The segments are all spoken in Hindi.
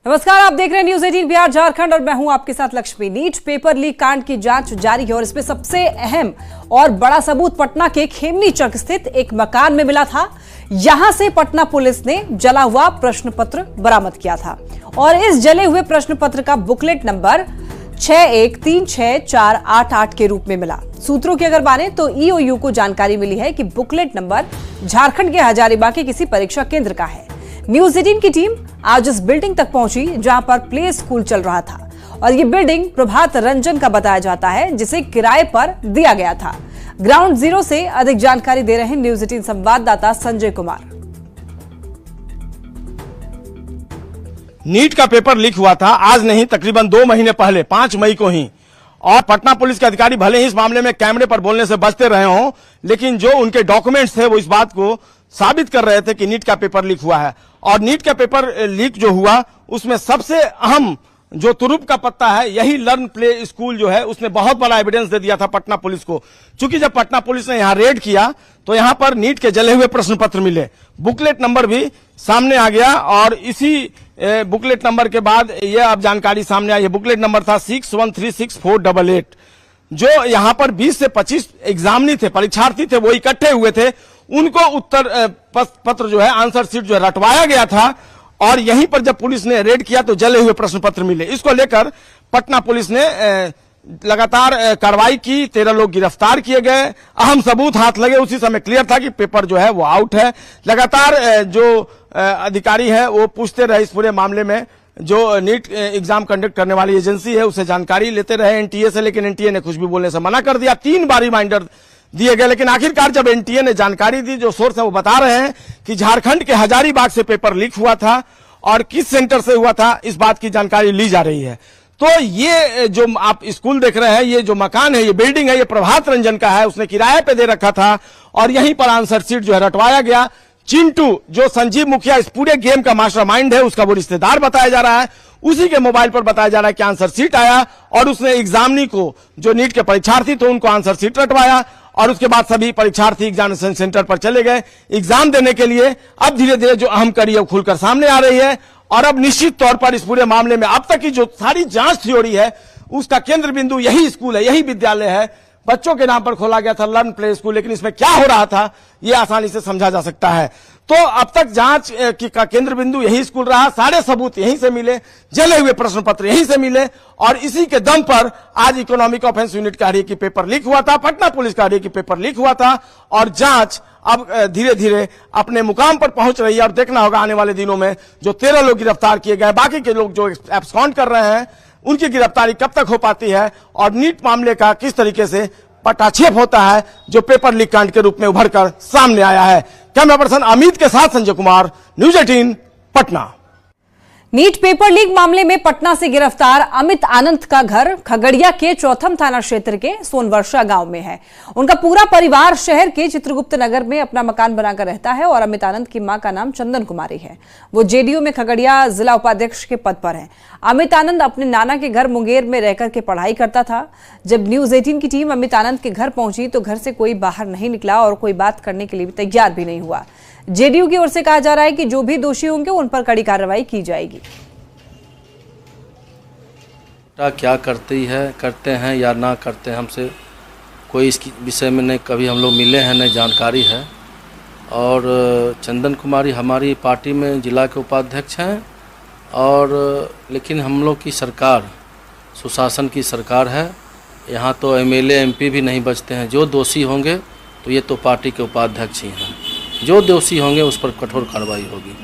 नमस्कार, आप देख रहे हैं न्यूज 18 बिहार झारखंड और मैं हूं आपके साथ लक्ष्मी। नीट पेपर लीक कांड की जांच जारी है और इसमें सबसे अहम और बड़ा सबूत पटना के खेमनी चक स्थित एक मकान में मिला था। यहां से पटना पुलिस ने जला हुआ प्रश्न पत्र बरामद किया था और इस जले हुए प्रश्न पत्र का बुकलेट नंबर 61364888 के रूप में मिला। सूत्रों की अगर माने तो ईओयू को जानकारी मिली है कि बुकलेट नंबर झारखंड के हजारीबाग के किसी परीक्षा केंद्र का है। न्यूज 18 की टीम आज इस बिल्डिंग तक पहुंची जहां पर प्ले स्कूल चल रहा था और ये बिल्डिंग प्रभात रंजन का बताया जाता है जिसे किराए पर दिया गया था। ग्राउंड जीरो से अधिक जानकारी दे रहे हैं न्यूज 18 संवाददाता संजय कुमार। नीट का पेपर लीक हुआ था आज नहीं, तकरीबन 2 महीने पहले 5 मई को ही। और पटना पुलिस के अधिकारी भले ही इस मामले में कैमरे पर बोलने से बचते रहे हों, लेकिन जो उनके डॉक्यूमेंट्स थे वो इस बात को साबित कर रहे थे कि नीट का पेपर लीक हुआ है। और नीट का पेपर लीक जो हुआ उसमें सबसे अहम जो तुरुप का पत्ता है यही लर्न प्ले स्कूल जो है, उसने बहुत बड़ा एविडेंस दे दिया था पटना पुलिस को। चूंकि जब पटना पुलिस ने यहां रेड किया तो यहां पर नीट के जले हुए प्रश्न पत्र मिले, बुकलेट नंबर भी सामने आ गया और इसी बुकलेट नंबर के बाद यह अब जानकारी सामने आई है। बुकलेट नंबर था 61364888। जो यहां पर 20 से 25 एग्जामिनी थे, परीक्षार्थी थे, वो इकट्ठे हुए थे, उनको उत्तर पत्र जो है, आंसर शीट जो है रटवाया गया था। और यहीं पर जब पुलिस ने रेड किया तो जले हुए प्रश्न पत्र मिले। इसको लेकर पटना पुलिस ने लगातार कार्रवाई की, 13 लोग गिरफ्तार किए गए, अहम सबूत हाथ लगे। उसी समय क्लियर था कि पेपर जो है वो आउट है। लगातार जो अधिकारी है वो पूछते रहे इस पूरे मामले में। जो नीट एग्जाम कंडक्ट करने वाली एजेंसी है उसे जानकारी लेते रहे एनटीए से, लेकिन एनटीए ने कुछ भी बोलने से मना कर दिया। 3 बार रिमाइंडर दिए गए, लेकिन आखिरकार जब एनटीए ने जानकारी दी, जो सोर्स है वो बता रहे हैं कि झारखंड के हजारीबाग से पेपर लीक हुआ था और किस सेंटर से हुआ था इस बात की जानकारी ली जा रही है। तो ये जो आप स्कूल देख रहे हैं, ये जो मकान है, ये बिल्डिंग है, ये प्रभात रंजन का है, उसने किराए पे दे रखा था और यहीं पर आंसर शीट जो है रटवाया गया। चिंटू जो संजीव मुखिया इस पूरे गेम का मास्टरमाइंड है, उसका वो रिश्तेदार बताया जा रहा है, उसी के मोबाइल पर बताया जा रहा है कि आंसर शीट आया और उसने एग्जामिनी को, जो नीट के परीक्षार्थी थे, उनको आंसर शीट रटवाया और उसके बाद सभी परीक्षार्थी एग्जामिनेशन सेंटर पर चले गए एग्जाम देने के लिए। अब धीरे धीरे जो अहम कड़ी है वो खुलकर सामने आ रही है और अब निश्चित तौर पर इस पूरे मामले में अब तक की जो सारी जांच थ्योरी है उसका केंद्र बिंदु यही स्कूल है, यही विद्यालय है। बच्चों के नाम पर खोला गया था लर्न प्ले स्कूल, लेकिन इसमें क्या हो रहा था ये आसानी से समझा जा सकता है। तो अब तक जांच का केंद्र बिंदु यही स्कूल रहा, सारे सबूत यहीं से मिले, जले हुए प्रश्न पत्र यहीं से मिले और इसी के दम पर आज इकोनॉमिक ऑफेंस यूनिट कह रही है कि पेपर लीक हुआ था, पटना पुलिस कह रही है कि पेपर लीक हुआ था और जांच अब धीरे धीरे अपने मुकाम पर पहुंच रही है। और देखना होगा आने वाले दिनों में जो 13 लोग गिरफ्तार किए गए, बाकी के लोग जो एब्सकॉन्ड कर रहे हैं, उनकी गिरफ्तारी कब तक हो पाती है और नीट मामले का किस तरीके से पटाक्षेप होता है जो पेपर लीक कांड के रूप में उभर कर सामने आया है। कैमरा पर्सन अमित के साथ Sanjay Kumar, news 18 Patna. NEET paper leak मामले में पटना से गिरफ्तार अमित आनंद का घर खगड़िया के चौथम थाना क्षेत्र के सोनवर्षा गांव में है। उनका पूरा परिवार शहर के चित्रगुप्त नगर में अपना मकान बनाकर रहता है और अमित आनंद की मां का नाम चंदन कुमारी है। वो जेडीयू में खगड़िया जिला उपाध्यक्ष के पद पर हैं। अमित आनंद अपने नाना के घर मुंगेर में रहकर के पढ़ाई करता था। जब न्यूज 18 की टीम अमित आनंद के घर पहुंची तो घर से कोई बाहर नहीं निकला और कोई बात करने के लिए भी तैयार भी नहीं हुआ। जेडीयू की ओर से कहा जा रहा है कि जो भी दोषी होंगे उन पर कड़ी कार्रवाई की जाएगी। क्या करते हैं या ना करते हैं, हमसे कोई इसकी विषय में नहीं कभी हम लोग मिले हैं, नहीं जानकारी है। और चंदन कुमारी हमारी पार्टी में जिला के उपाध्यक्ष हैं और लेकिन हम लोग की सरकार सुशासन की सरकार है, यहाँ तो एमएलए एमपी भी नहीं बचते हैं। जो दोषी होंगे तो ये तो पार्टी के उपाध्यक्ष ही हैं, जो दोषी होंगे उस पर कठोर कार्रवाई होगी।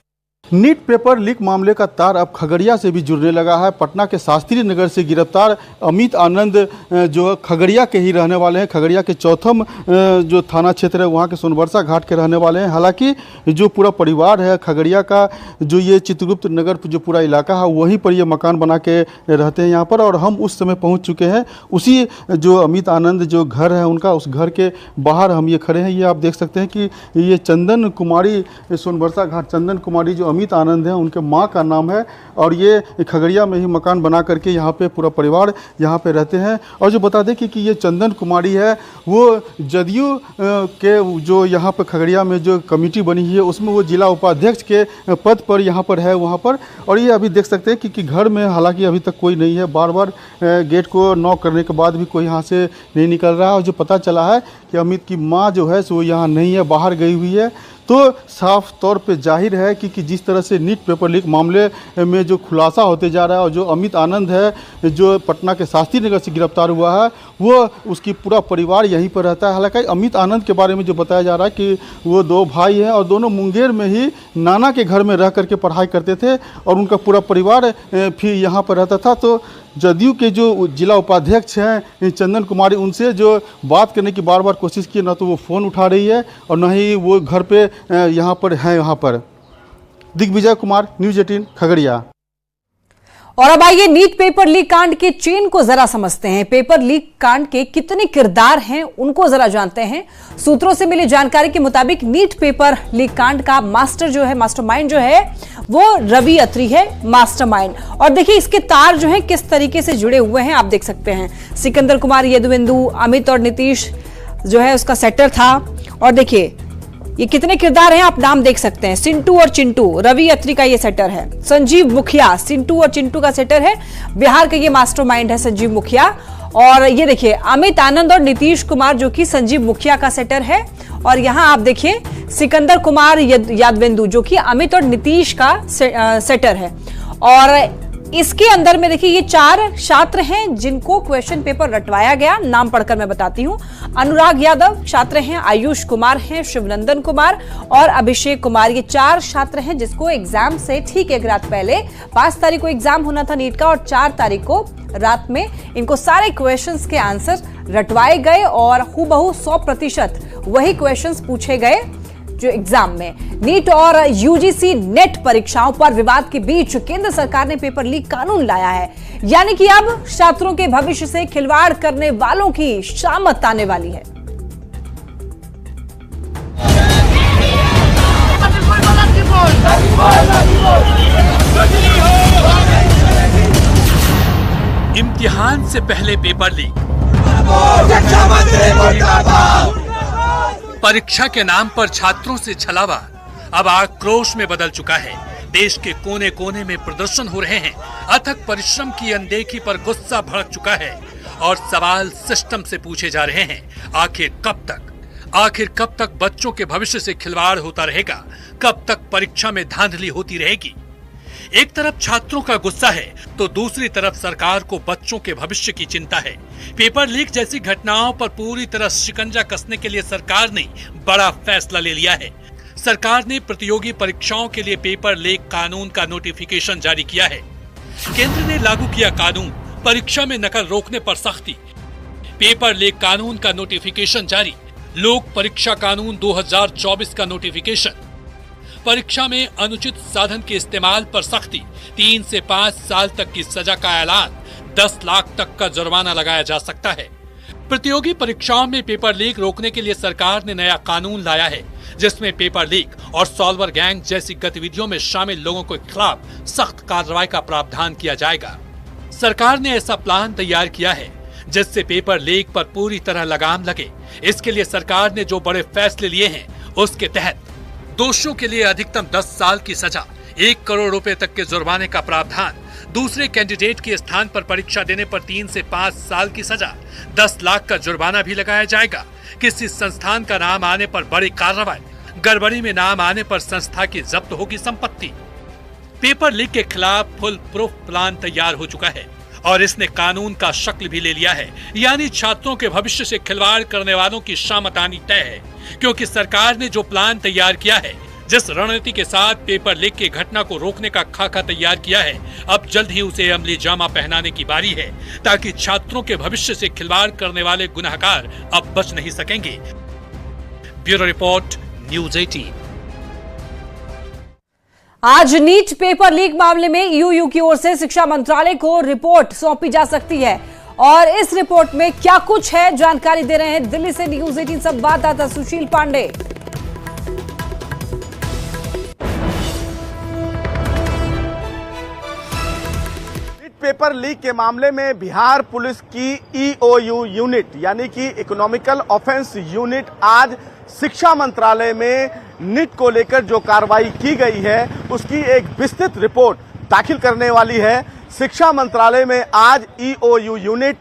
नीट पेपर लीक मामले का तार अब खगड़िया से भी जुड़ने लगा है। पटना के शास्त्री नगर से गिरफ्तार अमित आनंद जो खगड़िया के ही रहने वाले हैं, खगड़िया के चौथम जो थाना क्षेत्र है वहाँ के सोनवर्षा घाट के रहने वाले हैं। हालांकि जो पूरा परिवार है खगड़िया का, जो ये चित्रगुप्त नगर जो पूरा इलाका है वहीं पर ये मकान बना के रहते हैं यहाँ पर। और हम उस समय पहुँच चुके हैं उसी जो अमित आनंद जो घर है उनका, उस घर के बाहर हम ये खड़े हैं। ये आप देख सकते हैं कि ये चंदन कुमारी सोनवर्षा घाट, चंदन कुमारी जो अमित आनंद हैं, उनके माँ का नाम है और ये खगड़िया में ही मकान बना करके यहाँ पे पूरा परिवार यहाँ पे रहते हैं। और जो बता दें कि ये चंदन कुमारी है, वो जदयू के जो यहाँ पर खगड़िया में जो कमेटी बनी है उसमें वो जिला उपाध्यक्ष के पद पर यहाँ पर है वहाँ पर। और ये अभी देख सकते हैं कि घर में हालांकि अभी तक कोई नहीं है, बार बार गेट को नॉक करने के बाद भी कोई यहाँ से नहीं निकल रहा है। और जो पता चला है कि अमित की माँ जो है वो यहाँ नहीं है, बाहर गई हुई है। तो साफ तौर पे जाहिर है कि जिस तरह से नीट पेपर लीक मामले में जो खुलासा होते जा रहा है और जो अमित आनंद है जो पटना के शास्त्री नगर से गिरफ्तार हुआ है, वो उसकी पूरा परिवार यहीं पर रहता है। हालांकि अमित आनंद के बारे में जो बताया जा रहा है कि वो 2 भाई हैं और दोनों मुंगेर में ही नाना के घर में रह करके पढ़ाई करते थे और उनका पूरा परिवार फिर यहाँ पर रहता था। तो जदयू के जो जिला उपाध्यक्ष हैं चंदन कुमारी, उनसे जो बात करने की बार बार कोशिश की, ना तो वो फ़ोन उठा रही है और ना ही वो घर पे यहाँ पर हैं। यहाँ पर दिग्विजय कुमार, न्यूज़ 18 खगड़िया। और अब आइए नीट पेपर लीक कांड के चेन को जरा समझते हैं। पेपर लीक कांड के कितने किरदार हैं उनको जरा जानते हैं। सूत्रों से मिली जानकारी के मुताबिक नीट पेपर लीक कांड का मास्टरमाइंड जो है वो रवि अत्री है, मास्टरमाइंड। और देखिए इसके तार जो हैं किस तरीके से जुड़े हुए हैं आप देख सकते हैं। सिकंदर कुमार यदुवेंदु, अमित और नीतीश जो है उसका सेटर था। और देखिए ये कितने किरदार हैं आप नाम देख सकते हैं। सिंटू और चिंटू, रवि अत्री का ये सेटर है। संजीव मुखिया, सिंटू और चिंटू का सेटर है। बिहार का ये मास्टरमाइंड है संजीव मुखिया। और ये देखिए अमित आनंद और नीतीश कुमार जो कि संजीव मुखिया का सेटर है। और यहां आप देखिए सिकंदर कुमार यादवेंदु जो कि अमित और नीतीश का सेटर है। और इसके अंदर में देखिए ये 4 छात्र हैं जिनको क्वेश्चन पेपर रटवाया गया। नाम पढ़कर मैं बताती हूं। अनुराग यादव छात्र हैं, आयुष कुमार हैं, शिवनंदन कुमार और अभिषेक कुमार। ये 4 छात्र हैं जिसको एग्जाम से ठीक 1 रात पहले 5 तारीख को एग्जाम होना था नीट का और 4 तारीख को रात में इनको सारे क्वेश्चंस के आंसर रटवाए गए और हूबहू 100% वही क्वेश्चंस पूछे गए जो एग्जाम में। नीट और यूजीसी नेट परीक्षाओं पर विवाद के बीच केंद्र सरकार ने पेपर लीक कानून लाया है। यानी कि अब छात्रों के भविष्य से खिलवाड़ करने वालों की शामत आने वाली है। इम्तिहान से पहले पेपर लीक, परीक्षा के नाम पर छात्रों से छलावा अब आक्रोश में बदल चुका है। देश के कोने कोने में प्रदर्शन हो रहे हैं। अथक परिश्रम की अनदेखी पर गुस्सा भड़क चुका है और सवाल सिस्टम से पूछे जा रहे हैं। आखिर कब तक बच्चों के भविष्य से खिलवाड़ होता रहेगा? कब तक परीक्षा में धांधली होती रहेगी? एक तरफ छात्रों का गुस्सा है तो दूसरी तरफ सरकार को बच्चों के भविष्य की चिंता है। पेपर लीक जैसी घटनाओं पर पूरी तरह शिकंजा कसने के लिए सरकार ने बड़ा फैसला ले लिया है। सरकार ने प्रतियोगी परीक्षाओं के लिए पेपर लीक कानून का नोटिफिकेशन जारी किया है। केंद्र ने लागू किया कानून, परीक्षा में नकल रोकने पर सख्ती। पेपर लीक कानून का नोटिफिकेशन जारी। लोक परीक्षा कानून 2024 का नोटिफिकेशन। परीक्षा में अनुचित साधन के इस्तेमाल पर सख्ती। 3 से 5 साल तक की सजा का ऐलान। 10 लाख तक का जुर्माना लगाया जा सकता है। प्रतियोगी परीक्षाओं में पेपर लीक रोकने के लिए सरकार ने नया कानून लाया है जिसमें पेपर लीक और सॉल्वर गैंग जैसी गतिविधियों में शामिल लोगों के खिलाफ सख्त कार्रवाई का प्रावधान किया जाएगा। सरकार ने ऐसा प्लान तैयार किया है जिससे पेपर लीक पर पूरी तरह लगाम लगे। इसके लिए सरकार ने जो बड़े फैसले लिए हैं उसके तहत दोषियों के लिए अधिकतम 10 साल की सजा, 1 करोड़ रुपए तक के जुर्माने का प्रावधान, दूसरे कैंडिडेट के स्थान पर परीक्षा देने पर 3 से 5 साल की सजा, 10 लाख का जुर्माना भी लगाया जाएगा। किसी संस्थान का नाम आने पर बड़ी कार्रवाई, गड़बड़ी में नाम आने पर संस्था की जब्त होगी संपत्ति। पेपर लीक के खिलाफ फुल प्रूफ प्लान तैयार हो चुका है और इसने कानून का शक्ल भी ले लिया है। यानी छात्रों के भविष्य से खिलवाड़ करने वालों की शामत आनी तय है, क्योंकि सरकार ने जो प्लान तैयार किया है, जिस रणनीति के साथ पेपर लीक की घटना को रोकने का खाका तैयार किया है, अब जल्द ही उसे अमली जामा पहनाने की बारी है ताकि छात्रों के भविष्य से खिलवाड़ करने वाले गुनहगार अब बच नहीं सकेंगे। Bureau report, news 18। आज नीट पेपर लीक मामले में यूयू की ओर से शिक्षा मंत्रालय को रिपोर्ट सौंपी जा सकती है और इस रिपोर्ट में क्या कुछ है जानकारी दे रहे हैं दिल्ली से न्यूज़ 18 संवाददाता सुशील पांडे। पेपर लीक के मामले में बिहार पुलिस की ईओयू यूनिट यानी कि इकोनॉमिकल ऑफेंस यूनिट आज शिक्षा मंत्रालय में नीट को लेकर जो कार्रवाई की गई है उसकी एक विस्तृत रिपोर्ट दाखिल करने वाली है। शिक्षा मंत्रालय में आज ईओयू यूनिट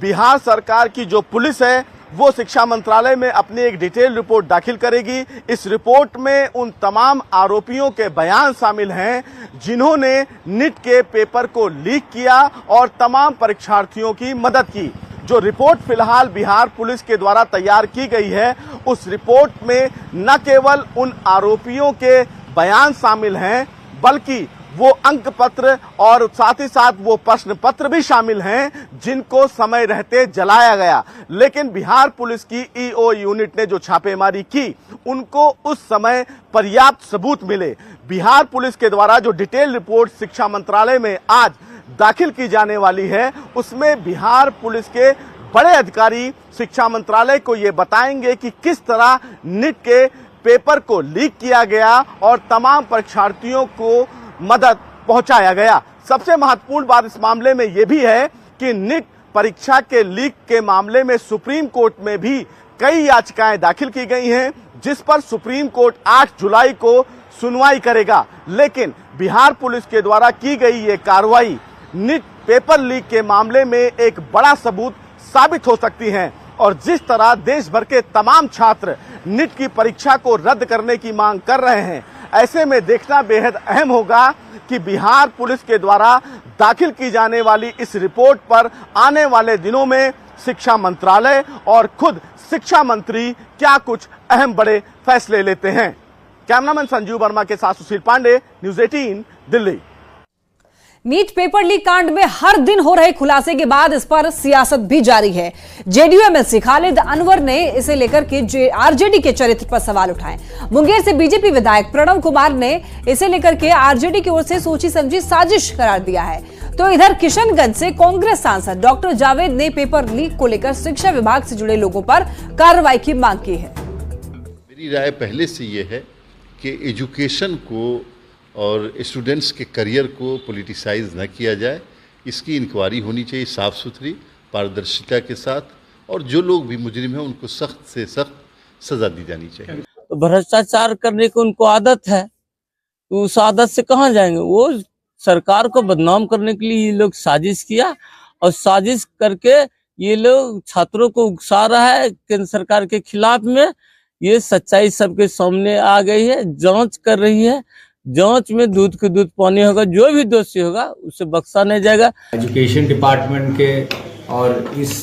बिहार सरकार की जो पुलिस है वो शिक्षा मंत्रालय में अपनी एक डिटेल रिपोर्ट दाखिल करेगी। इस रिपोर्ट में उन तमाम आरोपियों के बयान शामिल हैं जिन्होंने नीट के पेपर को लीक किया और तमाम परीक्षार्थियों की मदद की। जो रिपोर्ट फिलहाल बिहार पुलिस के द्वारा तैयार की गई है उस रिपोर्ट में न केवल उन आरोपियों के बयान शामिल हैं बल्कि वो अंक पत्र और साथ ही साथ वो प्रश्न पत्र भी शामिल हैं जिनको समय रहते जलाया गया। लेकिन बिहार पुलिस की ईओ यूनिट ने जो छापेमारी की उनको उस समय पर्याप्त सबूत मिले। बिहार पुलिस के द्वारा जो डिटेल रिपोर्ट शिक्षा मंत्रालय में आज दाखिल की जाने वाली है उसमें बिहार पुलिस के बड़े अधिकारी शिक्षा मंत्रालय को ये बताएंगे कि किस तरह नीट के पेपर को लीक किया गया और तमाम परीक्षार्थियों को मदद पहुंचाया गया। सबसे महत्वपूर्ण बात इस मामले में यह भी है कि नीट परीक्षा के लीक के मामले में सुप्रीम कोर्ट में भी कई याचिकाएं दाखिल की गई हैं जिस पर सुप्रीम कोर्ट 8 जुलाई को सुनवाई करेगा। लेकिन बिहार पुलिस के द्वारा की गई ये कार्रवाई नीट पेपर लीक के मामले में एक बड़ा सबूत साबित हो सकती है और जिस तरह देश भर के तमाम छात्र नीट की परीक्षा को रद्द करने की मांग कर रहे हैं ऐसे में देखना बेहद अहम होगा कि बिहार पुलिस के द्वारा दाखिल की जाने वाली इस रिपोर्ट पर आने वाले दिनों में शिक्षा मंत्रालय और खुद शिक्षा मंत्री क्या कुछ अहम बड़े फैसले लेते हैं। कैमरामैन संजीव वर्मा के साथ Sushil Pandey, news 18 Delhi. NEET paper leak कांड में हर दिन हो रहे खुलासे के बाद इस पर सियासत भी जारी है। जेडीयू एमएलसी खालिद अनवर ने इसे लेकर के आरजेडी के चरित्र पर सवाल उठाए। मुंगेर से बीजेपी विधायक प्रणव कुमार ने इसे लेकर के आरजेडी की ओर से सोची समझी साजिश करार दिया है। तो इधर किशनगंज से कांग्रेस सांसद डॉक्टर जावेद ने पेपर लीक को लेकर शिक्षा विभाग से जुड़े लोगों पर कार्रवाई की मांग की है। मेरी राय पहले से ये है कि एजुकेशन को और स्टूडेंट्स के करियर को पॉलिटिसाइज न किया जाए। इसकी इंक्वायरी होनी चाहिए साफ़ सुथरी पारदर्शिता के साथ और जो लोग भी मुजरिम हैं उनको सख्त से सख्त सज़ा दी जानी चाहिए। तो भ्रष्टाचार करने की उनको आदत है तो उस आदत से कहाँ जाएंगे। वो सरकार को बदनाम करने के लिए ये लोग साजिश किया और साजिश करके ये लोग छात्रों को उकसा रहा है केंद्र सरकार के खिलाफ में। ये सच्चाई सबके सामने आ गई है, जांच कर रही है। जांच में दूध के दूध पानी होगा, जो भी दोषी होगा उसे बख्शा नहीं जाएगा। एजुकेशन डिपार्टमेंट के और इस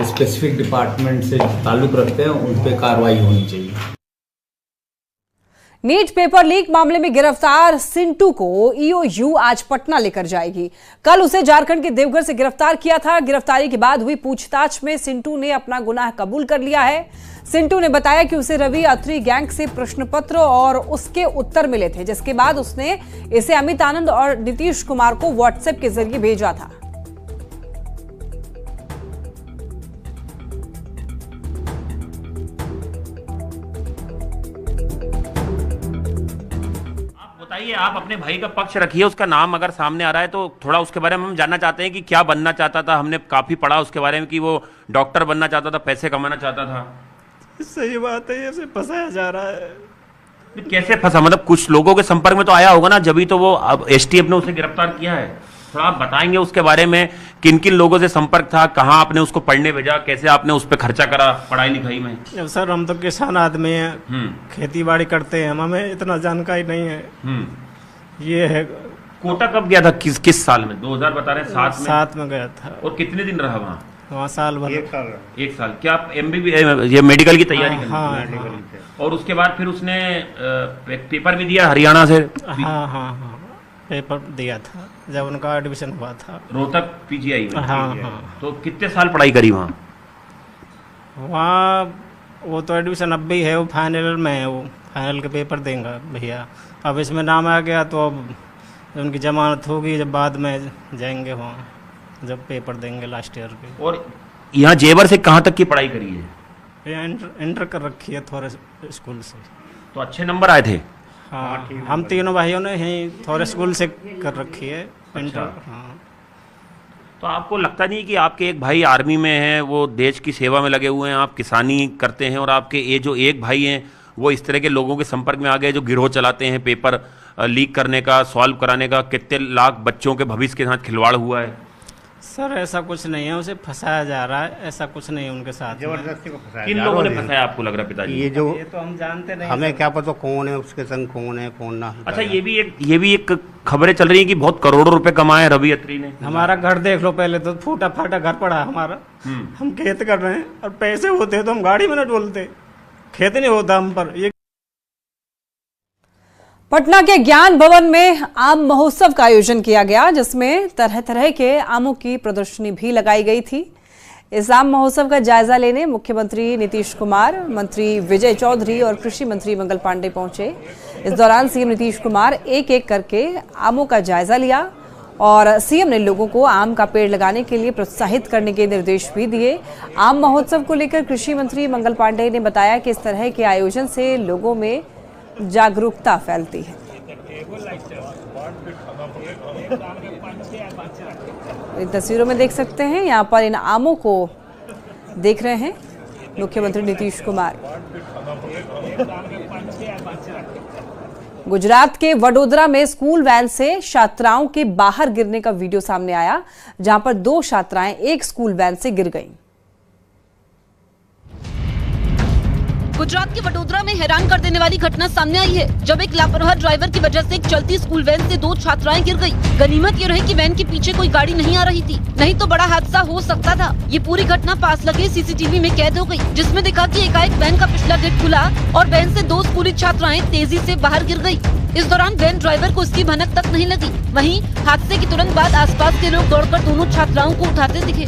स्पेसिफिक डिपार्टमेंट से ताल्लुक रखते हैं उन पे कार्रवाई होनी चाहिए। नीट पेपर लीक मामले में गिरफ्तार सिंटू को ईओयू आज पटना लेकर जाएगी। कल उसे झारखंड के देवघर से गिरफ्तार किया था। गिरफ्तारी के बाद हुई पूछताछ में सिंटू ने अपना गुनाह कबूल कर लिया है। सिंटू ने बताया कि उसे रवि अत्री गैंग से प्रश्न पत्र और उसके उत्तर मिले थे, जिसके बाद उसने इसे अमित आनंद और नीतीश कुमार को व्हाट्सएप के जरिए भेजा था। बताइए, आप अपने भाई का पक्ष रखिए, उसका नाम अगर सामने आ रहा है तो थोड़ा उसके बारे में हम जानना चाहते हैं कि क्या बनना चाहता था। हमने काफी पढ़ा उसके बारे में कि वो डॉक्टर बनना चाहता था, पैसे कमाना चाहता था। सही बात है, ऐसे फंसाया जा रहा है। कैसे फंसा? मतलब कुछ लोगों के संपर्क में तो आया होगा ना, जब तो वो अब एसटीएफ ने उसे गिरफ्तार किया है। थोड़ा आप बताएंगे उसके बारे में, किन किन लोगों से संपर्क था, कहाँ आपने उसको पढ़ने भेजा, कैसे आपने उस पर खर्चा करा पढ़ाई लिखाई में? सर हम तो किसान आदमी हैं, खेती बाड़ी करते हैं, हमें इतना जानकारी नहीं है। ये है। कोटा कब गया था, किस साल में? 2000 बता रहे हैं, 7 में गया था। और कितने दिन रहा वहाँ साल भर। एक साल। क्या आप MBBS ये मेडिकल की तैयारी कर? हाँ। और उसके बाद फिर उसने पेपर भी दिया हरियाणा से? हाँ पेपर दिया था जब उनका एडमिशन हुआ था रोहतक PGI में। हाँ। तो कितने साल पढ़ाई करी वहाँ? वो तो एडमिशन अब भी है, वो फाइनल में है, वो फाइनल के पेपर देंगे भैया। अब इसमें नाम आ गया तो अब उनकी जमानत होगी, जब बाद में जाएंगे वहाँ जब पेपर देंगे लास्ट ईयर के। और यहाँ जेवर से कहाँ तक की पढ़ाई करी है? इंटर कर रखी है थोड़े स्कूल से। तो अच्छे नंबर आए थे? हाँ, हम तीनों भाइयों ने यहीं थोड़े स्कूल से कर रखी है इंटर। हाँ। तो आपको लगता नहीं कि आपके एक भाई आर्मी में हैं, वो देश की सेवा में लगे हुए हैं, आप किसानी करते हैं, और आपके ये जो एक भाई हैं वो इस तरह के लोगों के संपर्क में आ गए जो गिरोह चलाते हैं पेपर लीक करने का, सॉल्व कराने का, कितने लाख बच्चों के भविष्य के साथ खिलवाड़ हुआ है? सर ऐसा कुछ नहीं है, उसे फंसाया जा रहा है, ऐसा कुछ नहीं है उनके साथ। जबरदस्ती को फंसाया। किन लोगों ने फंसाया आपको लग रहा है पिताजी? ये जो ये तो हम जानते नहीं, हमें क्या पता कौन है उसके संग, कौन है कौन ना। अच्छा, ये भी एक खबरें चल रही है कि बहुत करोड़ों रुपए कमाए रवि अत्री ने। हमारा घर देख लो, पहले तो फूटा फाटा घर पड़ा है हमारा। हम खेत कर रहे हैं, और पैसे होते तो हम गाड़ी में न डोलते, खेत नहीं होता हम पर। ये पटना के ज्ञान भवन में आम महोत्सव का आयोजन किया गया, जिसमें तरह तरह के आमों की प्रदर्शनी भी लगाई गई थी। इस आम महोत्सव का जायजा लेने मुख्यमंत्री नीतीश कुमार, मंत्री विजय चौधरी और कृषि मंत्री मंगल पांडे पहुंचे। इस दौरान सीएम नीतीश कुमार एक एक करके आमों का जायजा लिया और सीएम ने लोगों को आम का पेड़ लगाने के लिए प्रोत्साहित करने के निर्देश भी दिए। आम महोत्सव को लेकर कृषि मंत्री मंगल पांडे ने बताया कि इस तरह के आयोजन से लोगों में जागरूकता फैलती है। इन तस्वीरों में देख सकते हैं, यहाँ पर इन आमों को देख रहे हैं मुख्यमंत्री नीतीश कुमार। गुजरात के वडोदरा में स्कूल वैन से छात्राओं के बाहर गिरने का वीडियो सामने आया, जहां पर 2 छात्राएं एक स्कूल वैन से गिर गईं। गुजरात के वडोदरा में हैरान कर देने वाली घटना सामने आई है, जब एक लापरवाह ड्राइवर की वजह से एक चलती स्कूल वैन से 2 छात्राएं गिर गई। गनीमत ये रही कि वैन के पीछे कोई गाड़ी नहीं आ रही थी, नहीं तो बड़ा हादसा हो सकता था। ये पूरी घटना पास लगे सीसीटीवी में कैद हो गई, जिसमें दिखा कि एकाएक वैन का पिछला गेट खुला और वैन से 2 स्कूली छात्राएं तेजी से बाहर गिर गयी। इस दौरान वैन ड्राइवर को इसकी भनक तक नहीं लगी। वहीं हादसे के तुरंत बाद आसपास के लोग दौड़कर दोनों छात्राओं को उठाते दिखे।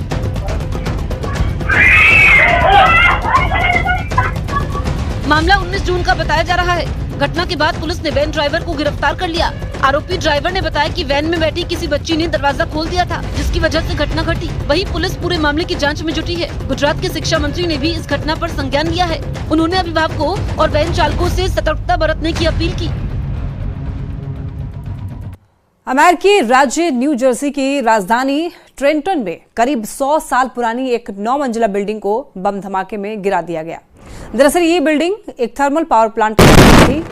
मामला 19 जून का बताया जा रहा है। घटना के बाद पुलिस ने वैन ड्राइवर को गिरफ्तार कर लिया। आरोपी ड्राइवर ने बताया कि वैन में बैठी किसी बच्ची ने दरवाजा खोल दिया था, जिसकी वजह से घटना घटी। वहीं पुलिस पूरे मामले की जांच में जुटी है। गुजरात के शिक्षा मंत्री ने भी इस घटना पर संज्ञान लिया है। उन्होंने अभिभावकों और वैन चालकों से सतर्कता बरतने की अपील की। अमेरिकी राज्य न्यू जर्सी की राजधानी ट्रेंटन में करीब 100 साल पुरानी एक 9 मंजिला बिल्डिंग को बम धमाके में गिरा दिया गया। दरअसल ये बिल्डिंग एक थर्मल पावर प्लांट थी,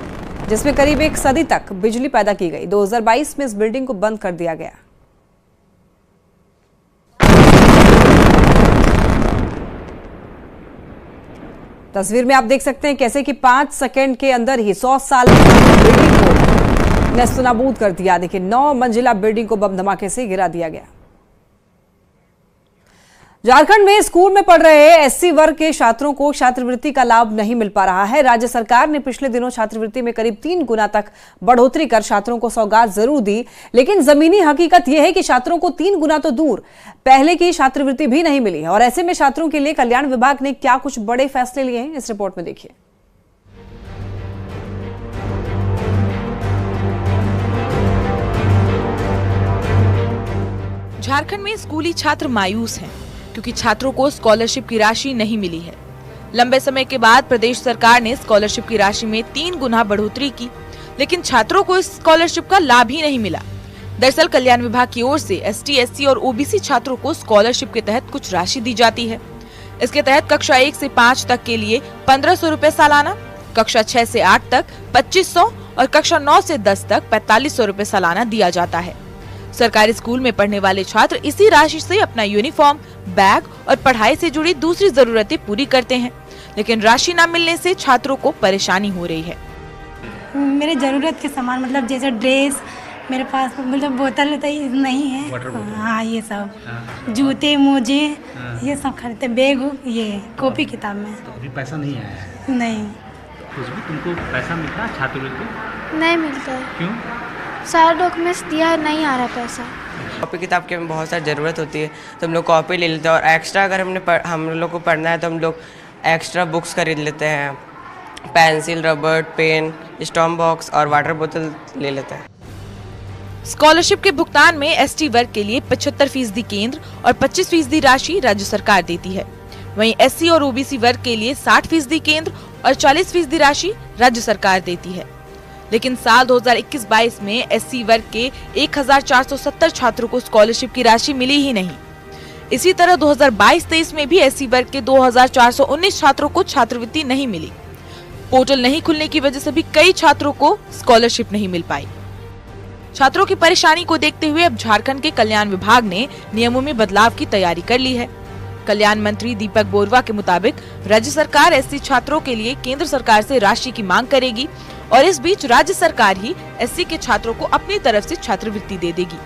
जिसमें करीब 1 सदी तक बिजली पैदा की गई। 2022 में इस बिल्डिंग को बंद कर दिया गया। तस्वीर में आप देख सकते हैं कैसे कि 5 सेकंड के अंदर ही 100 साल बिल्डिंग को नेस्तनाबूद कर दिया। देखिए, 9 मंजिला बिल्डिंग को बम धमाके से गिरा दिया गया। झारखंड में स्कूल में पढ़ रहे एससी वर्ग के छात्रों को छात्रवृत्ति का लाभ नहीं मिल पा रहा है। राज्य सरकार ने पिछले दिनों छात्रवृत्ति में करीब 3 गुना तक बढ़ोतरी कर छात्रों को सौगात जरूर दी, लेकिन जमीनी हकीकत यह है कि छात्रों को 3 गुना तो दूर, पहले की छात्रवृत्ति भी नहीं मिली। और ऐसे में छात्रों के लिए कल्याण विभाग ने क्या कुछ बड़े फैसले लिए हैं, इस रिपोर्ट में देखिए। झारखंड में स्कूली छात्र मायूस हैं, क्योंकि छात्रों को स्कॉलरशिप की राशि नहीं मिली है। लंबे समय के बाद प्रदेश सरकार ने स्कॉलरशिप की राशि में 3 गुना बढ़ोतरी की, लेकिन छात्रों को इस स्कॉलरशिप का लाभ ही नहीं मिला। दरअसल कल्याण विभाग की ओर से एसटी, एससी और ओबीसी छात्रों को स्कॉलरशिप के तहत कुछ राशि दी जाती है। इसके तहत कक्षा 1 से 5 तक के लिए 1500 रुपए सालाना, कक्षा 6 से 8 तक 2500 और कक्षा 9 से 10 तक 4500 रुपए सालाना दिया जाता है। सरकारी स्कूल में पढ़ने वाले छात्र इसी राशि से अपना यूनिफॉर्म, बैग और पढ़ाई से जुड़ी दूसरी जरूरतें पूरी करते हैं, लेकिन राशि न मिलने से छात्रों को परेशानी हो रही है। मेरे जरूरत के सामान, मतलब जैसे ड्रेस, मेरे पास मतलब बोतल नहीं है, हाँ ये सब, जूते मोजे ये सब खरीदते, बैग, ये कॉपी किताब में। तो अभी पैसा नहीं आया है? नहीं। कुछ भी तुमको पैसा मिलता है छात्रवृत्ति? नहीं मिलता है। क्यों? सारे डॉक्यूमेंट्स दिया है, नहीं आ रहा पैसा। कॉपी किताब की हमें बहुत सारी ज़रूरत होती है, तो हम लोग कॉपी ले लेते हैं, और एक्स्ट्रा अगर हम लोग को पढ़ना है तो हम लोग एक्स्ट्रा बुक्स खरीद लेते हैं, पेंसिल, रबर, पेन, स्टॉम्प बॉक्स और वाटर बोतल ले लेते हैं। स्कॉलरशिप के भुगतान में एसटी वर्ग के लिए 75% केंद्र और 25% राशि राज्य सरकार देती है। वहीं एससी और ओबीसी वर्ग के लिए 60% केंद्र और 40% राशि राज्य सरकार देती है। लेकिन साल 2021-22 में एससी वर्ग के 1470 छात्रों को स्कॉलरशिप की राशि मिली ही नहीं। इसी तरह 2022-23 में भी एससी वर्ग के 2419 छात्रों को छात्रवृत्ति नहीं मिली। पोर्टल नहीं खुलने की वजह से भी कई छात्रों को स्कॉलरशिप नहीं मिल पाई। छात्रों की परेशानी को देखते हुए अब झारखंड के कल्याण विभाग ने नियमों में बदलाव की तैयारी कर ली है। कल्याण मंत्री दीपक बोरवा के मुताबिक राज्य सरकार एससी छात्रों के लिए केंद्र सरकार से राशि की मांग करेगी और इस बीच राज्य सरकार ही एससी के छात्रों को अपनी तरफ से छात्रवृत्ति दे देगी।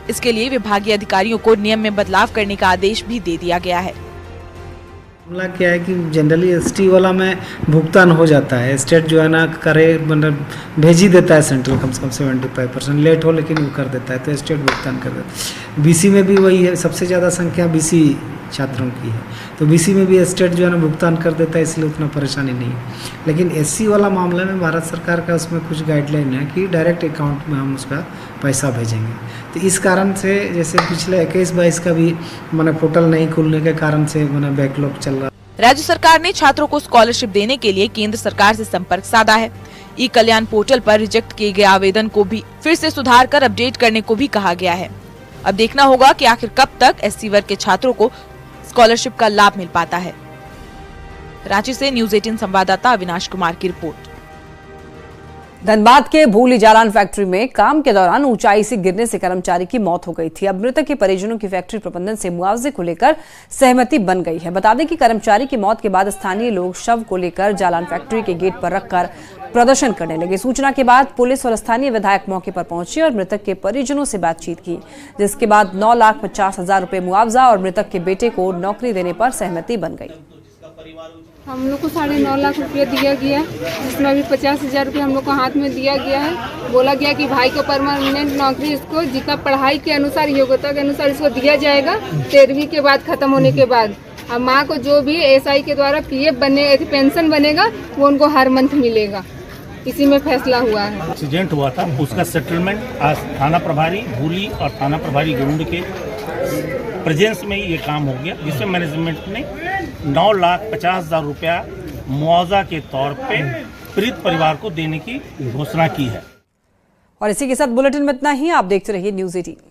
इसके लिए विभागीय अधिकारियों को नियम में बदलाव करने का आदेश भी दे दिया गया है। मामला क्या है कि जनरली एसटी वाला में भुगतान हो जाता है, स्टेट जो है ना करे मतलब भेज ही देता है सेंट्रल, कम से कम 75% लेट हो लेकिन वो कर देता है, तो स्टेट भुगतान कर देता है। बीसी में भी वही है, सबसे ज़्यादा संख्या बीसी छात्रों की है, तो बीसी में भी स्टेट जो है ना भुगतान कर देता है, इसलिए उतना परेशानी नहीं है। लेकिन एससी वाला मामले में भारत सरकार का उसमें कुछ गाइडलाइन है कि डायरेक्ट अकाउंट में हम उसका पैसा भेजेंगे। तो इस कारण से जैसे पिछले 21-22 का भी मैंने पोर्टल नहीं खुलने के कारण से मैंने बैकलॉग चल रहा। राज्य सरकार ने छात्रों को स्कॉलरशिप देने के लिए केंद्र सरकार से संपर्क साधा है। ई कल्याण पोर्टल पर रिजेक्ट किए गए आवेदन को भी फिर से सुधार कर अपडेट करने को भी कहा गया है। अब देखना होगा कि आखिर कब तक एससी वर्ग के छात्रों को स्कॉलरशिप का लाभ मिल पाता है। रांची से न्यूज़ 18 संवाददाता अविनाश कुमार की रिपोर्ट। धनबाद के भूली जालान फैक्ट्री में काम के दौरान ऊंचाई से गिरने से कर्मचारी की मौत हो गई थी। अब मृतक के परिजनों की फैक्ट्री प्रबंधन से मुआवजे को लेकर सहमति बन गई है। बता दें कि कर्मचारी की मौत के बाद स्थानीय लोग शव को लेकर जालान फैक्ट्री के गेट पर रखकर प्रदर्शन करने लगे। सूचना के बाद पुलिस और स्थानीय विधायक मौके पर पहुंचे और मृतक के परिजनों से बातचीत की, जिसके बाद 9,50,000 रुपए मुआवजा और मृतक के बेटे को नौकरी देने पर सहमति बन गई। हम लोग को 9.5 लाख रुपया दिया गया, जिसमें अभी 50,000 रुपये हम लोग को हाथ में दिया गया है। बोला गया कि भाई को परमानेंट नौकरी इसको जितना पढ़ाई के अनुसार योग्यता के अनुसार इसको दिया जाएगा 13वीं के बाद खत्म होने के बाद। अब माँ को जो भी एसआई के द्वारा पीएफ बने पेंशन बनेगा वो उनको हर मंथ मिलेगा। इसी में फैसला हुआ है। एक्सीडेंट हुआ था उसका सेटलमेंट आज थाना प्रभारी भूली और थाना प्रभारी गरुड़ के प्रेजेंस में ही ये काम हो गया, जिसमें मैनेजमेंट ने 9,50,000 रुपया मुआवजा के तौर पे पीड़ित परिवार को देने की घोषणा की है। और इसी के साथ बुलेटिन में इतना ही। आप देखते रहिए न्यूज़ 18।